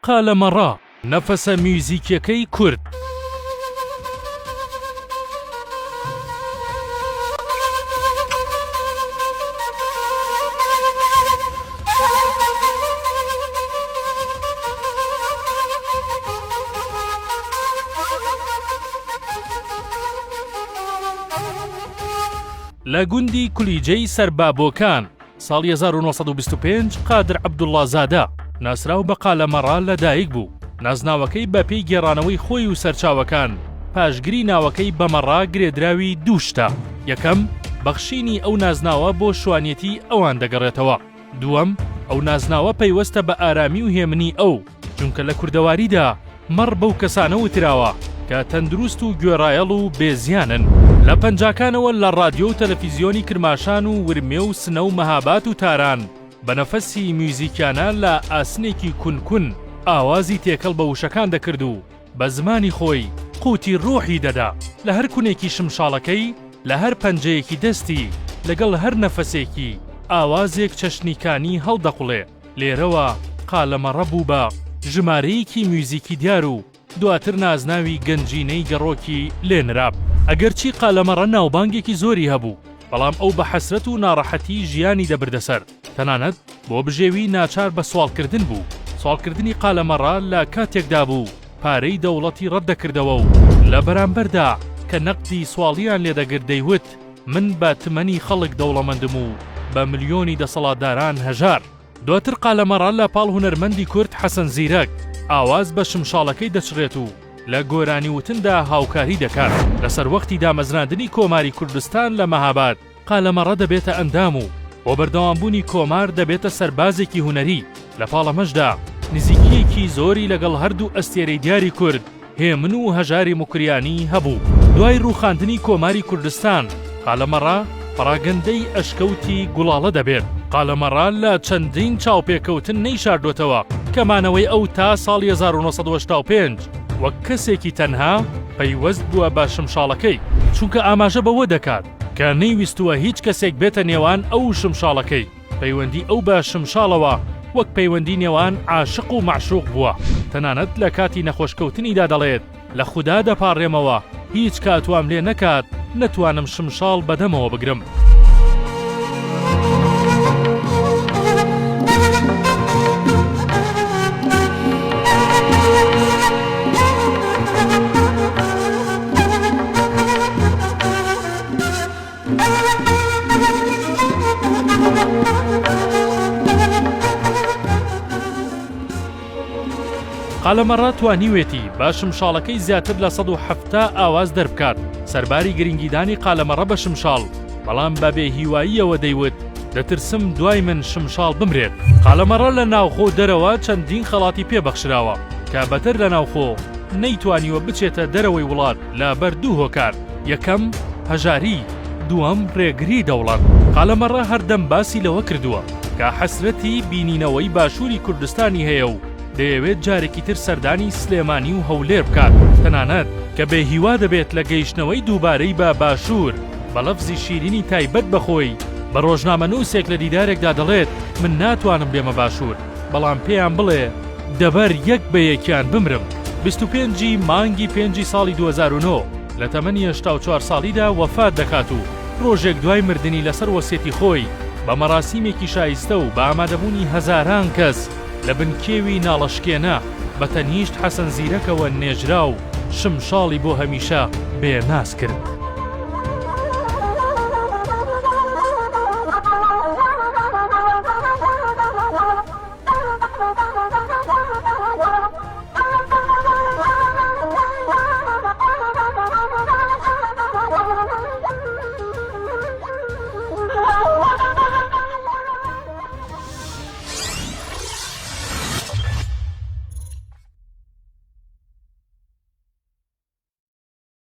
قالەمەڕا نەفەسە میوزیکیەکەی کورد. لە گوندی کولیجەی سەربابۆکان ساڵی 1925 قادر عەبدوڵڵا زادە ناسراو بە قالەمەڕا لەدایک بوو. نازناوەکەی بە پێی گێڕانەوەی خۆی و سەرچاوەکان پاشگری ناوەکەی بەمەڕا گرێدراوی دوو شتە. یەکەم بەخشینی ئەو نازناوە بۆ شوانیەتی ئەوان دەگەڕێتەوە. دووەم ئەو نازناوە پەیوەستە بە ئارامی و هێمنی ئەو، چونکە لە کوردەواریدا مەڕ بەو کەسانە وتراوە کە تەندروست و گوێڕایەڵ و بێزیانن. لە پەنجاکانەوە لە ڕادیۆ و تەلەڤیزیۆنی کرماشان و ورمێ و سنە و مەهابات و تاران بە نەفەسی میوزیکیانە لە ئاسنێکی کونکون ئاوازی تێکەڵ بە وشەکان دەکرد و بە زمانی خۆی قوتی ڕۆحی دەدا. لە هەر کونێکی شمشاڵەکەی، لە هەر پەنجەیەکی دەستی، لەگەڵ هەر نەفەسێکی ئاوازێک چەشنیکانی هەڵدەقوڵێ. لێرەوە قالەمەڕە بوو بە ژمارەیەکی میوزیکی دیار و دواتر نازناوی گەنجینەی گەڕۆکی لێنراب. ئەگەرچی قالەمەڕە ناوبانگێکی زۆری هەبوو، بەڵام ئەو بە حەسرەت و ناڕەحەتی ژیانی دەبردەسەر. تەنانەت بۆ بژێوی ناچار بە سوالکردن بوو. سوالکردنی قالەمەڕە لە کاتێکدا بوو پارەی دەوڵەتی ڕەت دەکردەوە و لە بەرامبەردا کە نەقدی سواڵیان لێدەگرت دەیوت من بە تمەنی خەڵک دەوڵەمەندم و بە ملیۆنی دەسەڵاتداران هەژار. دواتر قالەمەڕە لە پاڵ هونەرمەندی کورد حەسەن زیرەک ئاواز بە شمشاڵەکەی دەچڕێت و لە گۆرانی وتندا هاوکاری دەکات. لەسەر وەختی دامەزراندنی کۆماری کوردستان لە مەهاباد قالەمەڕە دەبێتە ئەندام و بۆ بەردەوامبوونی کۆمار دەبێتە سەربازێکی هونەری. لە پاڵەمەشدا نزیکیەکی زۆری لەگەڵ هەردوو ئەستێرەی دیاری کورد هێمن و هەژاری موکریانی هەبوو. دوای ڕووخاندنی کۆماری کوردستان قالەمەڕە پەراگەندەی ئەشکەوتی گوڵاڵە دەبێت. قالەمەڕە لە چەندین چاوپێکەوتن نەیشاردوێتەوە کەمانەوەی ئەو تا ساڵی 1985 وەک کەسێکی تەنها پەیوەست بووە بە شمشاڵەکەی، چونکە ئاماژە بەوە دەکات کە نەیویستووە هیچ کەسێک بێتە نێوان ئەو شمشاڵەکەی. پەیوەندی ئەو بە شمشاڵەوە وەک پەیوەندی نێوان عاشق و معشوق بووە. تەنانەت لە کاتی نەخۆشکەوتنیدا دەڵێت لە خودا دەپاڕێمەوە هیچ کاتوام لێ نەکات نەتوانم شمشاڵ بەدەمەوە بگرم. قالەمەڕە توانیوێتی با شمشاڵەکەی زیاتر لە 170 ئاواز دەربکات. سەرباری گرنگیدانی قالەمەڕە بە شمشاڵ، بەڵام بە بێهیواییەوە دەیوت دەترسم دوای من شمشاڵ بمرێت. قالەمەڕە لە ناوخۆ دەرەوە چەندین خەڵاتی پێبەخشراوە کە بەتر لە ناوخۆ نەیتوانیوە بچێتە دەرەوەی وڵات لە بەر دوو هۆکار: یەکەم هەژاری، دووەم ڕێگری دەوڵەت. قالەمەڕە هەردەم باسی لەوە کردووە کە حەسرەتی بینینەوەی باشووری کوردستانی هەیە و دەیەوێت جارێکی تر سەردانی سلێمانی و هەولێر بکات. تەنانەت کە بێهیوا دەبێت لە گەیشتنەوەی دووبارەی بە باشوور بە لەفزی شیرینی تایبەت بەخۆی بە ڕۆژنامەنووسێک لە دیدارێکدا دەڵێت من ناتوانم بێمە باشوور، بەڵام پێیان بڵێ دەبەر یەک بە یەکیان بمرم. 25 مانگی 5 ساڵی 2009 لە تەمەنی 84 ساڵیدا وەفات دەکات و ڕۆژێک دوای مردنی لەسەر وەسیەتی خۆی بە مەراسیمێکی شایستە و بە ئامادەبوونی هەزاران کەس لە بنکێوی ناڵەشکێنە بە تەنیشت حەسەن زیرەکەوە نێژرا و شمشاڵی بۆ هەمیشە بێناس کرد.